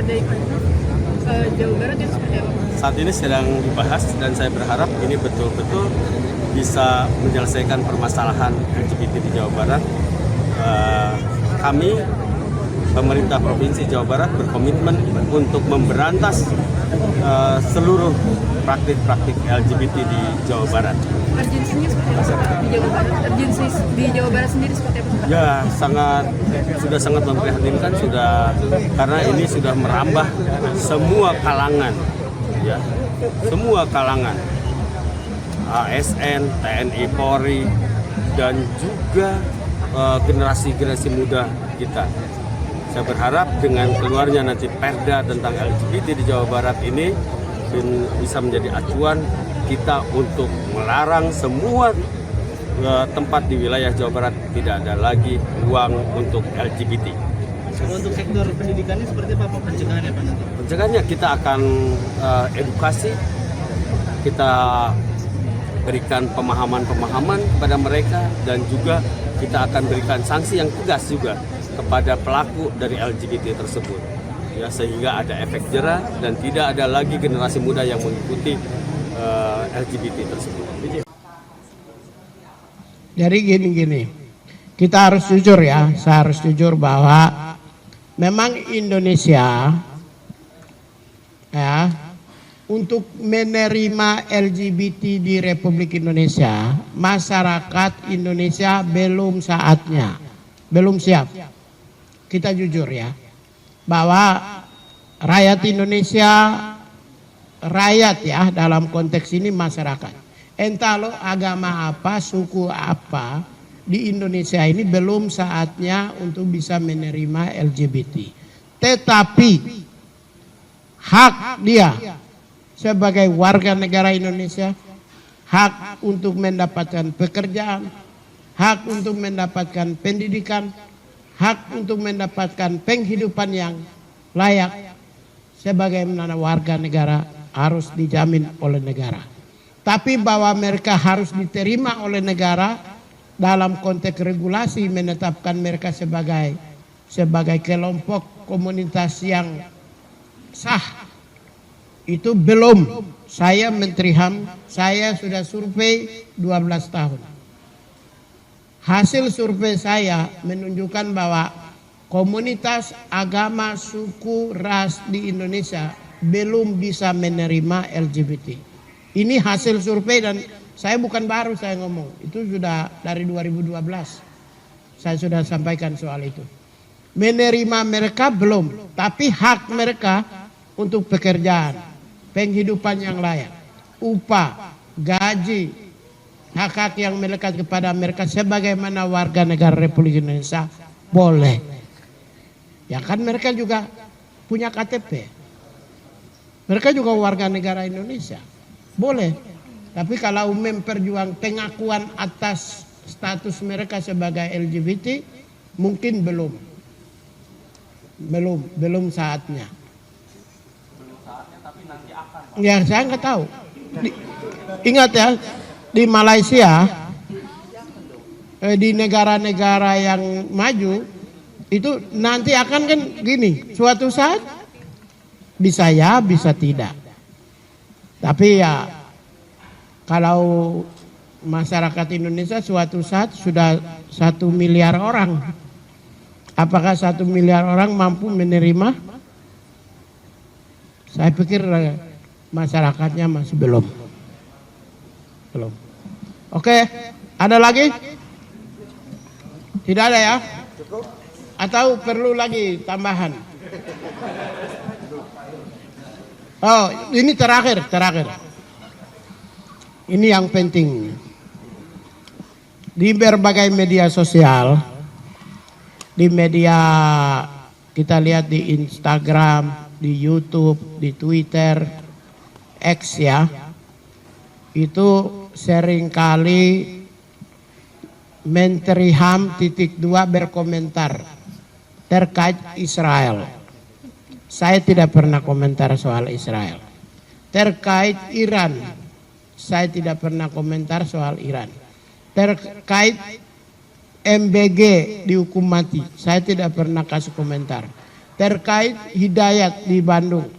pilkada Jawa Barat itu seperti apa? Saat ini sedang dibahas dan saya berharap ini betul-betul bisa menyelesaikan permasalahan LGBT di Jawa Barat. Kami pemerintah Provinsi Jawa Barat berkomitmen untuk memberantas seluruh praktik-praktik LGBT di Jawa Barat. Urgensinya seperti apa di Jawa Barat? Urgensi di Jawa Barat sendiri seperti apa? Ya, sudah sangat memprihatinkan karena ini sudah merambah semua kalangan, ya, semua kalangan, ASN, TNI, Polri, dan juga generasi muda kita. Saya berharap dengan keluarnya nanti Perda tentang LGBT di Jawa Barat ini bisa menjadi acuan kita untuk melarang semua tempat di wilayah Jawa Barat tidak ada lagi ruang untuk LGBT. Untuk sektor pendidikannya seperti apa pencegahannya Pak nanti? Pencegahannya kita akan edukasi, kita berikan pemahaman-pemahaman kepada mereka dan juga kita akan berikan sanksi yang tegas juga kepada pelaku dari LGBT tersebut, ya, sehingga ada efek jera dan tidak ada lagi generasi muda yang mengikuti LGBT tersebut. Jadi gini, kita harus jujur ya, saya harus jujur bahwa memang Indonesia ya untuk menerima LGBT di Republik Indonesia, masyarakat Indonesia belum saatnya, belum siap. Kita jujur ya, bahwa rakyat Indonesia, rakyat ya dalam konteks ini masyarakat, entah lo agama apa, suku apa, di Indonesia ini belum saatnya untuk bisa menerima LGBT. Tetapi hak dia sebagai warga negara Indonesia, hak untuk mendapatkan pekerjaan, hak untuk mendapatkan pendidikan, hak untuk mendapatkan penghidupan yang layak sebagai warga negara harus dijamin oleh negara. Tapi bahwa mereka harus diterima oleh negara dalam konteks regulasi menetapkan mereka sebagai kelompok komunitas yang sah, itu belum. Saya Menteri HAM, saya sudah survei 12 tahun. Hasil survei saya menunjukkan bahwa komunitas agama, suku, ras di Indonesia belum bisa menerima LGBT. Ini hasil survei dan saya bukan baru saya ngomong. Itu sudah dari 2012. Saya sudah sampaikan soal itu. Menerima mereka belum, tapi hak mereka untuk pekerjaan, penghidupan yang layak, upah, gaji, hak-hak yang melekat kepada mereka sebagaimana warga negara Republik Indonesia boleh. Ya kan mereka juga punya KTP. Mereka juga warga negara Indonesia. Boleh. Tapi kalau memperjuang pengakuan atas status mereka sebagai LGBT mungkin belum saatnya. Belum saatnya, tapi nanti akan. Ya saya nggak tahu. Ingat ya, di Malaysia, di negara-negara yang maju itu nanti akan kan gini, suatu saat bisa ya, bisa tidak. Tapi ya kalau masyarakat Indonesia suatu saat sudah 1 miliar orang, apakah 1 miliar orang mampu menerima? Saya pikir masyarakatnya masih belum. Oke, ada lagi? Tidak ada ya? Atau perlu lagi tambahan? Oh, ini terakhir. Ini yang penting. Di berbagai media sosial, di media kita lihat di Instagram, di YouTube, di Twitter, X ya, itu seringkali Menteri HAM _2 berkomentar terkait Israel. Saya tidak pernah komentar soal Israel. Terkait Iran, saya tidak pernah komentar soal Iran. Terkait MBG dihukum mati, saya tidak pernah kasih komentar. terkait Hidayat di Bandung.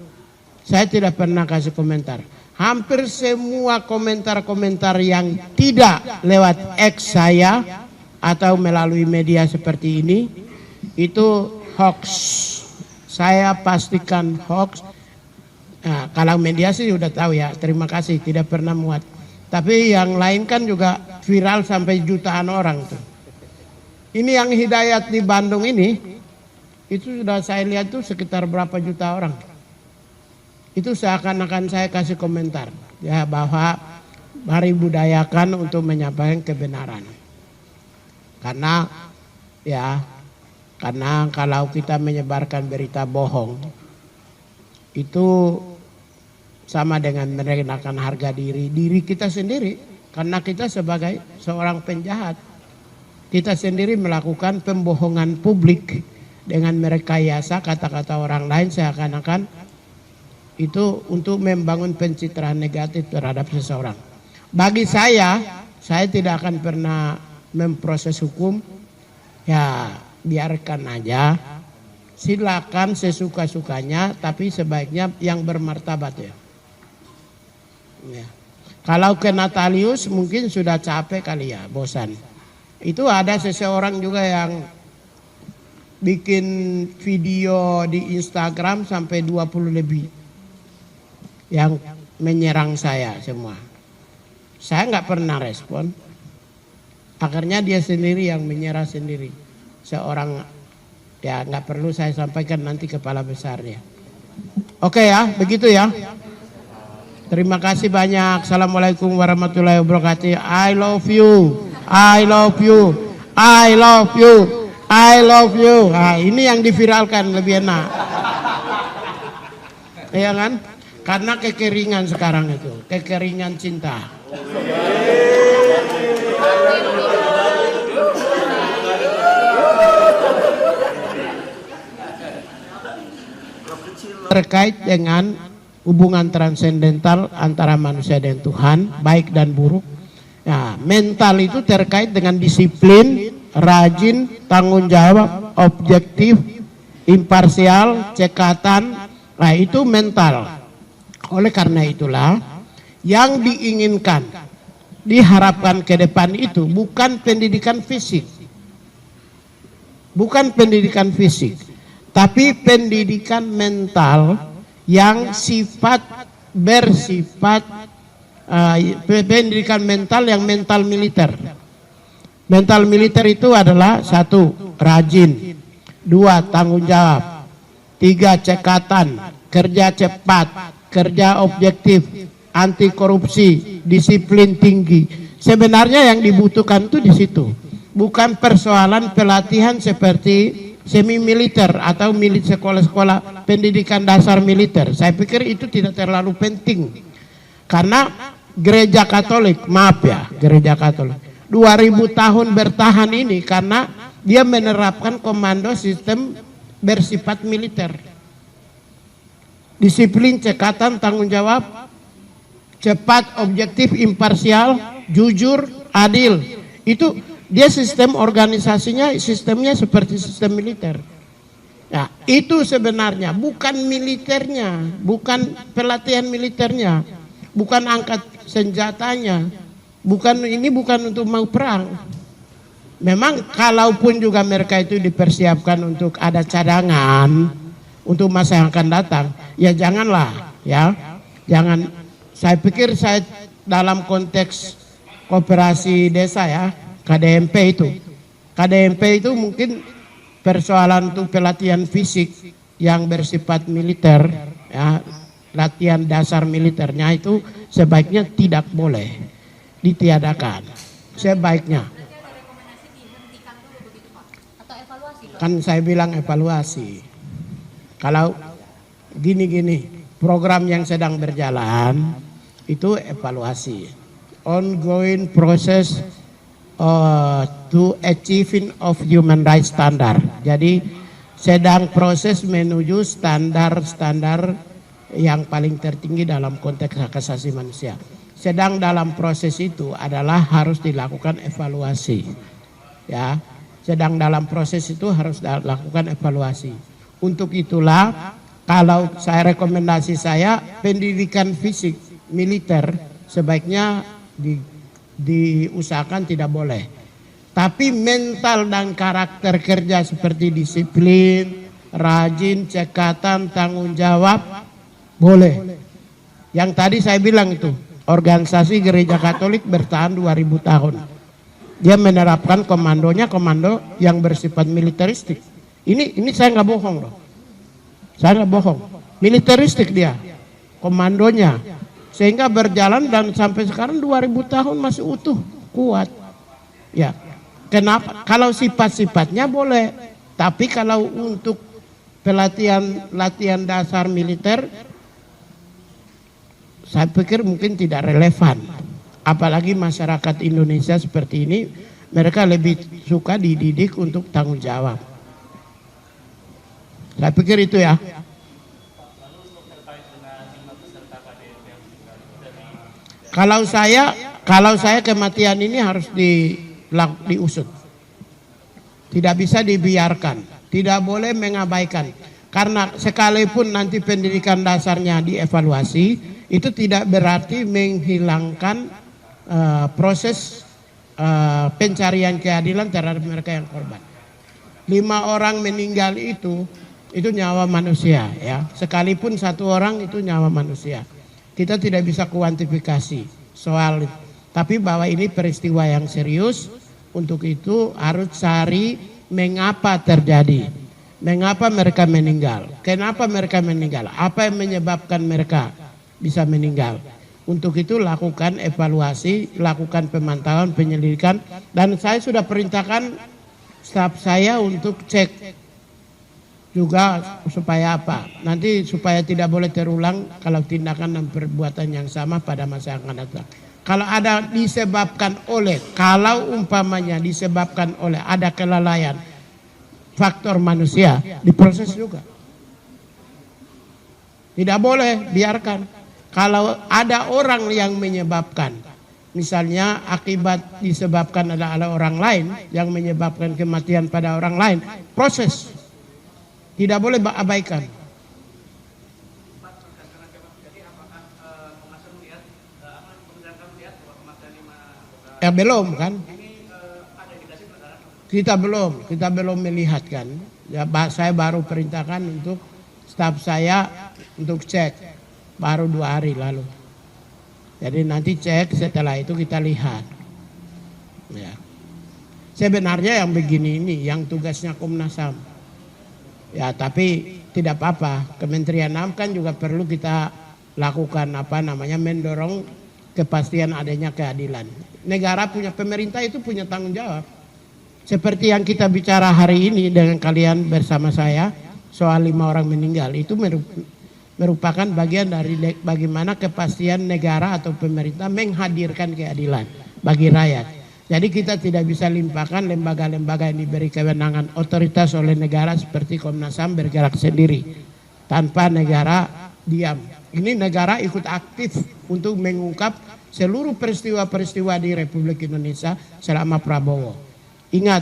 Saya tidak pernah kasih komentar. Hampir semua komentar-komentar yang tidak lewat X saya atau melalui media seperti ini itu hoax. Saya pastikan hoax. Nah, kalau media sih udah tahu ya, terima kasih tidak pernah muat. Tapi yang lain kan juga viral sampai jutaan orang tuh. Ini yang Hidayat di Bandung ini, itu sudah saya lihat tuh sekitar berapa juta orang. Itu seakan-akan saya kasih komentar ya bahwa mari budayakan untuk menyampaikan kebenaran. Karena kalau kita menyebarkan berita bohong itu sama dengan merendahkan harga diri kita sendiri, karena kita sebagai seorang penjahat kita sendiri melakukan pembohongan publik dengan merekayasa kata-kata orang lain seakan-akan itu untuk membangun pencitraan negatif terhadap seseorang. Bagi saya tidak akan pernah memproses hukum. Ya biarkan aja, silakan sesuka-sukanya, tapi sebaiknya yang bermartabat ya. Kalau ke Natalius mungkin sudah capek kali ya, bosan. Itu ada seseorang juga yang bikin video di Instagram sampai 20 lebih yang menyerang saya semua. Saya nggak pernah respon. Akhirnya dia sendiri yang menyerang sendiri. Seorang ya nggak perlu saya sampaikan nanti kepala besarnya. Oke ya, begitu ya. Terima kasih banyak. Assalamualaikum warahmatullahi wabarakatuh. I love you. I love you. I love you. I love you. Nah, ini yang diviralkan lebih enak. Iya kan? Karena kekeringan sekarang itu. Kekeringan cinta. Terkait dengan hubungan transendental antara manusia dan Tuhan, baik dan buruk. Nah, mental itu terkait dengan disiplin, rajin, tanggung jawab, objektif, imparsial, cekatan. Nah, itu mental. Oleh karena itulah yang diinginkan, diharapkan ke depan itu bukan pendidikan fisik. Bukan pendidikan fisik, tapi pendidikan mental yang bersifat pendidikan mental yang mental militer. Mental militer itu adalah 1. Rajin, 2. Tanggung jawab, 3. Cekatan, kerja cepat, kerja objektif, anti korupsi, disiplin tinggi. Sebenarnya yang dibutuhkan itu di situ, bukan persoalan pelatihan seperti semi militer atau sekolah-sekolah pendidikan dasar militer. Saya pikir itu tidak terlalu penting. Karena gereja Katolik, maaf ya, gereja Katolik 2000 tahun bertahan ini karena dia menerapkan komando sistem bersifat militer. Disiplin, cekatan, tanggung jawab, cepat, objektif, imparsial, jujur, adil. Itu dia sistem organisasinya, sistemnya seperti sistem militer. Nah, itu sebenarnya bukan militernya, bukan pelatihan militernya, bukan angkat senjatanya, bukan untuk mau perang. Memang kalaupun juga mereka itu dipersiapkan untuk ada cadangan untuk masa yang akan datang, ya janganlah, ya jangan. Saya pikir saya dalam konteks koperasi desa ya. KDMP itu mungkin persoalan untuk pelatihan fisik yang bersifat militer ya, latihan dasar militernya itu sebaiknya tidak boleh ditiadakan. Sebaiknya kan saya bilang evaluasi. Kalau gini program yang sedang berjalan itu evaluasi, ongoing process to achieving of human rights standard. Jadi sedang proses menuju standar-standar yang paling tertinggi dalam konteks hak asasi manusia. Sedang dalam proses itu adalah harus dilakukan evaluasi. Ya, sedang dalam proses itu harus dilakukan evaluasi Untuk itulah kalau rekomendasi saya pendidikan fisik militer sebaiknya diusahakan tidak boleh. Tapi mental dan karakter kerja seperti disiplin, rajin, cekatan, tanggung jawab boleh. Yang tadi saya bilang itu, organisasi gereja Katolik bertahan 2000 tahun. Dia menerapkan komandonya komando yang bersifat militeristik. Ini saya nggak bohong loh. Saya nggak bohong. Militeristik dia, komandonya. Sehingga berjalan dan sampai sekarang 2000 tahun masih utuh, kuat. Ya, kenapa? Kalau sifat-sifatnya boleh. Tapi kalau untuk latihan dasar militer, saya pikir mungkin tidak relevan. Apalagi masyarakat Indonesia seperti ini, mereka lebih suka dididik untuk tanggung jawab. Saya pikir itu ya. Kalau saya kematian ini harus diusut. Tidak bisa dibiarkan, tidak boleh mengabaikan. Karena sekalipun nanti pendidikan dasarnya dievaluasi, itu tidak berarti menghilangkan proses pencarian keadilan terhadap mereka yang korban. 5 orang meninggal itu nyawa manusia ya. Sekalipun 1 orang itu nyawa manusia. Kita tidak bisa kuantifikasi soal itu. Tapi bahwa ini peristiwa yang serius, untuk itu harus cari mengapa terjadi. Mengapa mereka meninggal? Kenapa mereka meninggal? Apa yang menyebabkan mereka bisa meninggal? Untuk itu lakukan evaluasi, lakukan pemantauan, penyelidikan. Dan saya sudah perintahkan staf saya untuk cek juga supaya apa? Nanti supaya tidak boleh terulang kalau tindakan dan perbuatan yang sama pada masa yang akan datang. Kalau ada kalau umpamanya disebabkan oleh ada kelalaian faktor manusia, diproses juga. Tidak boleh biarkan. Kalau ada orang yang menyebabkan, misalnya akibat disebabkan adalah orang lain yang menyebabkan kematian pada orang lain, proses. Tidak boleh abaikan. Ya belum kan? Kita belum melihat kan. Ya, saya baru perintahkan untuk staf saya untuk cek. Baru 2 hari lalu. Jadi nanti cek, setelah itu kita lihat. Ya. Sebenarnya yang begini ini yang tugasnya Komnas HAM. Ya, tapi tidak apa-apa. Kementerian HAM kan juga perlu kita lakukan mendorong kepastian adanya keadilan. Negara pemerintah itu punya tanggung jawab. Seperti yang kita bicara hari ini dengan kalian bersama saya soal 5 orang meninggal, itu merupakan bagian dari bagaimana kepastian negara atau pemerintah menghadirkan keadilan bagi rakyat. Jadi kita tidak bisa limpahkan lembaga-lembaga yang diberi kewenangan otoritas oleh negara seperti Komnas HAM bergerak sendiri tanpa negara diam. Ini negara ikut aktif untuk mengungkap seluruh peristiwa-peristiwa di Republik Indonesia selama Prabowo. Ingat,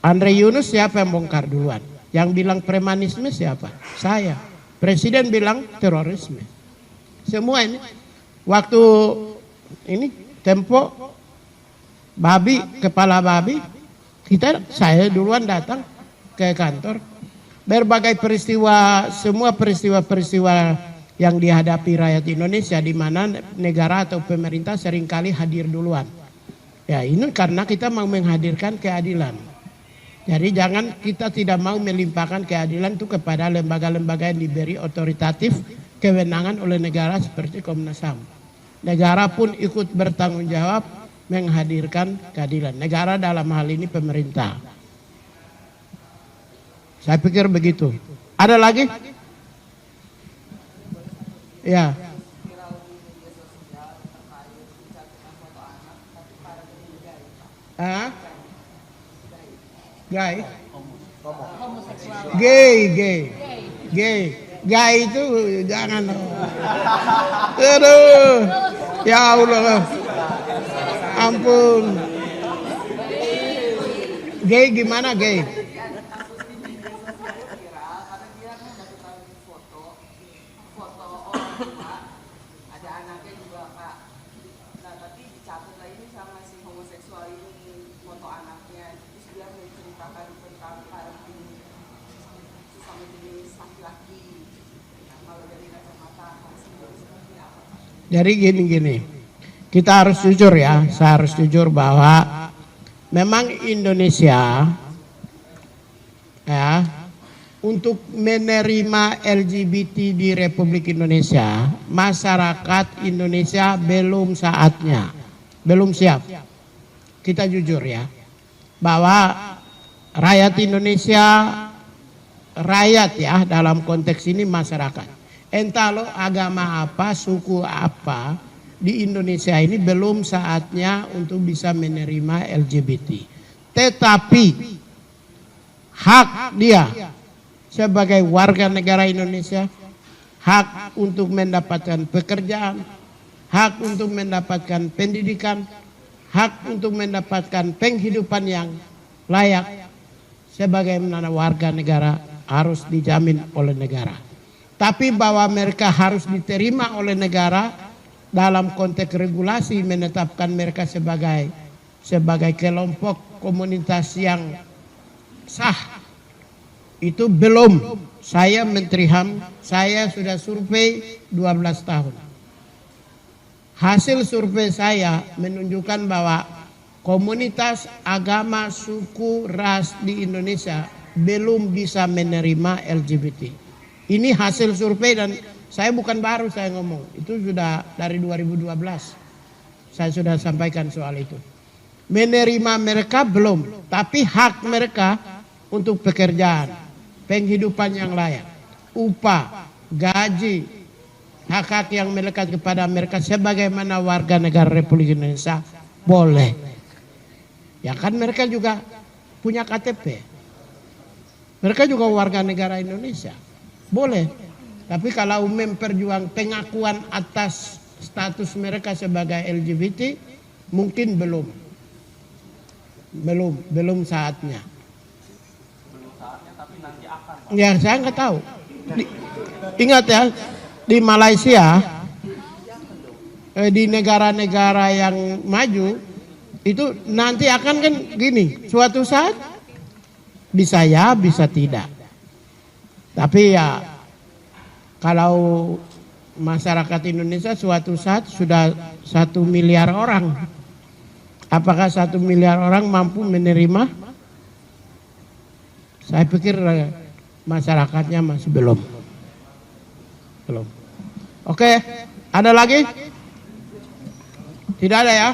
Andre Yunus siapa yang bongkar duluan? Yang bilang premanisme siapa? Saya. Presiden bilang terorisme. Semua ini waktu ini Tempo kepala babi, saya duluan datang ke kantor. Berbagai peristiwa, semua peristiwa-peristiwa yang dihadapi rakyat Indonesia di mana negara atau pemerintah seringkali hadir duluan. Ya, ini karena kita mau menghadirkan keadilan. Jadi kita tidak mau melimpahkan keadilan itu kepada lembaga-lembaga yang diberi otoritatif kewenangan oleh negara seperti Komnas HAM. Negara pun ikut bertanggung jawab menghadirkan keadilan. Negara dalam hal ini pemerintah. Saya pikir begitu. Ada lagi? Ya. Gay itu jangan. Aduh, ya Allah, ampun. Gay gimana gay? anaknya juga Pak. Nah tapi dicabut lagi nih sama si homoseksual ini foto anaknya. Terus dia menceritakan tentang parenting sesama jenis laki-laki. Nah, kalau dari kacamata sendiri seperti apa Pak? Jadi gini, kita harus jujur ya, saya harus jujur bahwa memang Indonesia ya untuk menerima LGBT di Republik Indonesia, masyarakat Indonesia belum saatnya, belum siap. Kita jujur ya, bahwa rakyat Indonesia, rakyat ya dalam konteks ini masyarakat, entah lo agama apa, suku apa, di Indonesia ini belum saatnya untuk bisa menerima LGBT. Tetapi hak dia sebagai warga negara Indonesia, hak untuk mendapatkan pekerjaan, hak untuk mendapatkan pendidikan, hak untuk mendapatkan penghidupan yang layak sebagaimana warga negara harus dijamin oleh negara. Tapi bahwa mereka harus diterima oleh negara dalam konteks regulasi menetapkan mereka sebagai kelompok komunitas yang sah, itu belum. Saya Menteri HAM, saya sudah survei 12 tahun. Hasil survei saya menunjukkan bahwa komunitas agama, suku, ras di Indonesia belum bisa menerima LGBT. Ini hasil survei dan saya bukan baru saya ngomong. Itu sudah dari 2012. Saya sudah sampaikan soal itu. Menerima mereka belum, tapi hak mereka untuk pekerjaan, penghidupan yang layak, upah, gaji, hak-hak yang melekat kepada mereka sebagaimana warga negara Republik Indonesia boleh. Ya kan mereka juga punya KTP. Mereka juga warga negara Indonesia. Boleh. Tapi kalau memperjuang pengakuan atas status mereka sebagai LGBT mungkin belum saatnya. Ya saya nggak tahu. Ingat ya, di Malaysia, di negara-negara yang maju itu nanti akan kan gini, suatu saat bisa ya, bisa tidak. Tapi ya kalau masyarakat Indonesia suatu saat sudah 1 miliar orang, apakah 1 miliar orang mampu menerima? Saya pikir masyarakatnya masih belum. Oke, ada lagi? Tidak ada ya?